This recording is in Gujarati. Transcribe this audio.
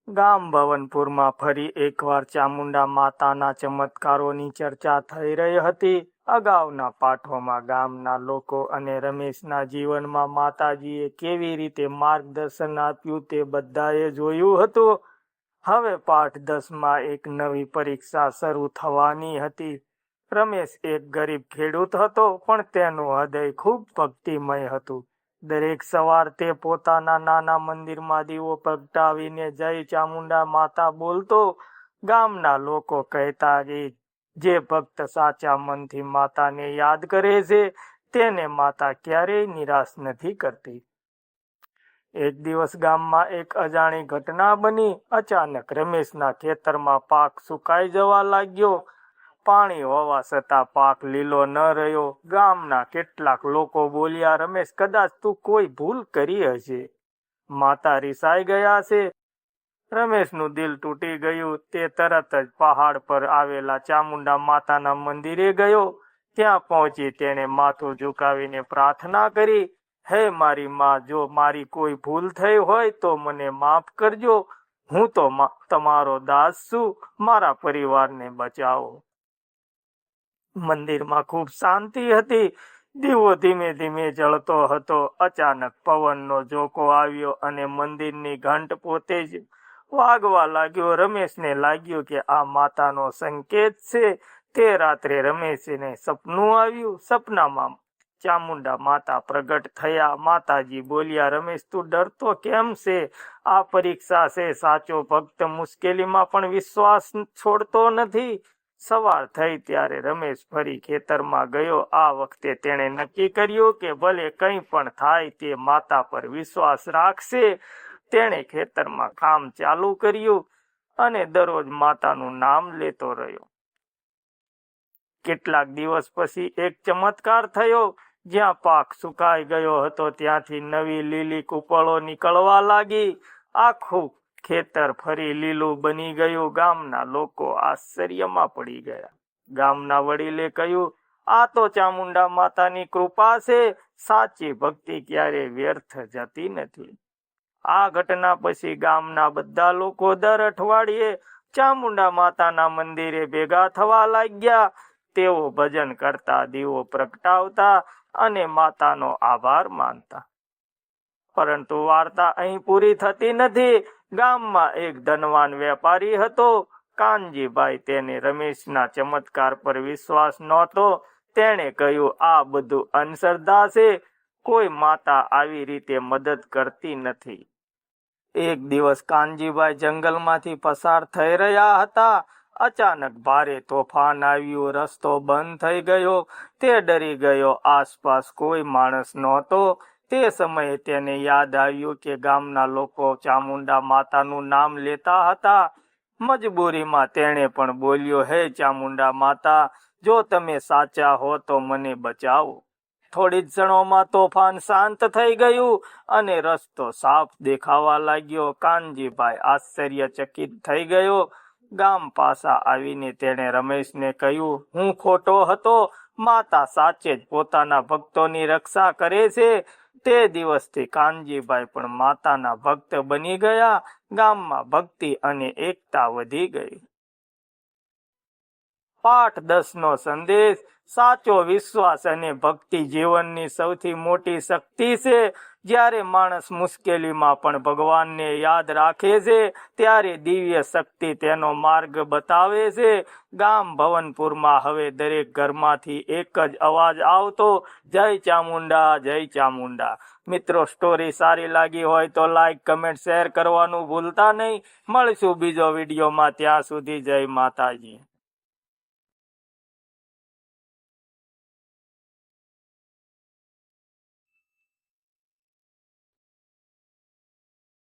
ગામ ભવનપુરમાં ફરી એકવાર ચામુંડા માતાના ચમત્કારોની ચર્ચા થઈ રહી હતી. અગાઉના પાઠોમાં ગામના લોકો અને રમેશના જીવનમાં માતાજીએ કેવી રીતે માર્ગદર્શન આપ્યું તે બધાએ જોયું હતું. હવે પાઠ 10માં એક નવી પરીક્ષા શરૂ થવાની હતી. રમેશ એક ગરીબ ખેડૂત હતો, પણ તેનું હૃદય ખૂબ ભક્તિમય હતું. દરેક સવાર તે પોતાના નાના મંદિરમાં દીવો પ્રગટાવીને જય ચામુંડા માતા બોલતો. ગામના લોકો કહેતા કે જે ભક્ત સાચા મનથી માતાને યાદ કરે છે તેને માતા ક્યારેય નિરાશ નથી કરતી. એક દિવસ ગામમાં એક અજાણી ઘટના બની. અચાનક રમેશના ખેતરમાં પાક સુકાઈ જવા લાગ્યો. પાણી હોવા છતાં પાક લીલો ન રહ્યો. ગામના કેટલાક લોકો બોલ્યા, રમેશ, કદાચ તું કોઈ ભૂલ કરી હશે. માતા રિસાઈ ગયા છે. રમેશનું દિલ તૂટી ગયું. તે તરત જ પહાડ પર આવેલા ચામુંડા માતાના મંદિરે ગયો. ત્યાં પહોંચી તેણે માથું ઝુકાવીને પ્રાર્થના કરી, હે મારી માં, જો મારી કોઈ ભૂલ થઈ હોય તો મને માફ કરજો. હું તો તમારો દાસ છું. મારા પરિવારને બચાવો. મંદિરમાં ખૂબ શાંતિ હતી. દીવો ધીમે ધીમે જળતો હતો. અચાનક પવનનો ઝોકો આવ્યો અને મંદિરની ઘંટ પોતે જ વાગવા લાગ્યો. રમેશને લાગ્યું કે આ માતાનો સંકેત છે. તે રાત્રે રમેશને સપનું આવ્યું. સપનામાં ચામુંડા માતા પ્રગટ થયા. માતાજી બોલ્યા, રમેશ, તું ડરતો કેમ છે? આ પરીક્ષા છે. સાચો ભક્ત મુશ્કેલીમાં પણ વિશ્વાસ છોડતો નથી. સવાર થઈ ત્યારે રમેશ ફરી ખેતરમાં ગયો. આ વખતે તેણે નક્કી કર્યું કે ભલે કંઈ પણ થાય તે માતા પર વિશ્વાસ રાખશે. તેણે ખેતરમાં કામ ચાલુ કર્યું અને દરરોજ માતાનું નામ લેતો રહ્યો. કેટલાક દિવસ પછી એક ચમત્કાર થયો. જ્યાં પાક સુકાઈ ગયો હતો ત્યાંથી નવી લીલી કૂપળો નીકળવા લાગી. આખું ખેતર ફરી લીલું બની ગયું. ગામના લોકો આશ્ચર્યમાં પડી ગયા. ગામના વડીલે કહ્યું, આ તો ચામુંડા માતાની કૃપા છે. સાચી ભક્તિ ક્યારેય વ્યર્થ જતી નથી. આ ઘટના પછી ગામના બધા લોકો દર અઠવાડિયે ચામુંડા માતાના મંદિરે ભેગા થવા લાગ્યા. તેઓ ભજન કરતા, દીવો પ્રગટાવતા અને માતાનો આભાર માનતા. પરંતુ વાર્તા અહીં પૂરી થતી નથી. ગામમાં એક ધનવાન વેપારી હતો, કાનજીભાઈ. તેને રમેશના ચમત્કાર પર વિશ્વાસ નહોતો. તેણે કહ્યું, આ બધું અંધશ્રદ્ધા છે. કોઈ માતા આવી રીતે મદદ કરતી નથી. એક દિવસ કાનજીભાઈ જંગલમાંથી પસાર થઈ રહ્યા હતા. અચાનક ભારે તોફાન આવ્યું. રસ્તો બંધ થઈ ગયો. તે ડરી ગયો. આસપાસ કોઈ માણસ નહોતો. તે સમયે તેને યાદ આવ્યું કે ગામના લોકો ચામુંડા માતાનું નામ લેતા હતા. મજબૂરીમાં તેણે પણ બોલ્યો, હે ચામુંડા માતા, જો તમે સાચા હો તો મને બચાવો. થોડી જ ક્ષણોમાં તોફાન શાંત થઈ ગયું અને રસ્તો સાફ દેખાવા લાગ્યો. કાનજીભાઈ આશ્ચર્યચકિત થઈ ગયો. ગામ પાછા આવીને તેણે રમેશને કહ્યું, હું ખોટો હતો. માતા સાચે જ પોતાના ભક્તોની રક્ષા કરે છે. તે દિવસથી કાનજીભાઈ પણ માતાના ભક્ત બની ગયા. ગામમાં ભક્તિ અને એકતા વધી ગઈ. પાઠ 10નો સંદેશ: સાચો વિશ્વાસ અને ભક્તિ જીવનની સૌથી મોટી શક્તિ છે. જ્યારે માણસ મુશ્કેલીમાં પણ ભગવાનને યાદ રાખે છે ત્યારે દિવ્ય શક્તિ તેનો માર્ગ બતાવે છે. ગામ ભવનપુરમાં હવે દરેક ઘરમાંથી એક જ અવાજ આવતો, જય ચામુંડા, જય ચામુંડા. મિત્રો, સ્ટોરી સારી લાગી હોય તો લાઈક, કમેન્ટ, શેર કરવાનું ભૂલતા નહીં. મળીશું બીજો વિડીયોમાં. ત્યાં સુધી જય માતાજી.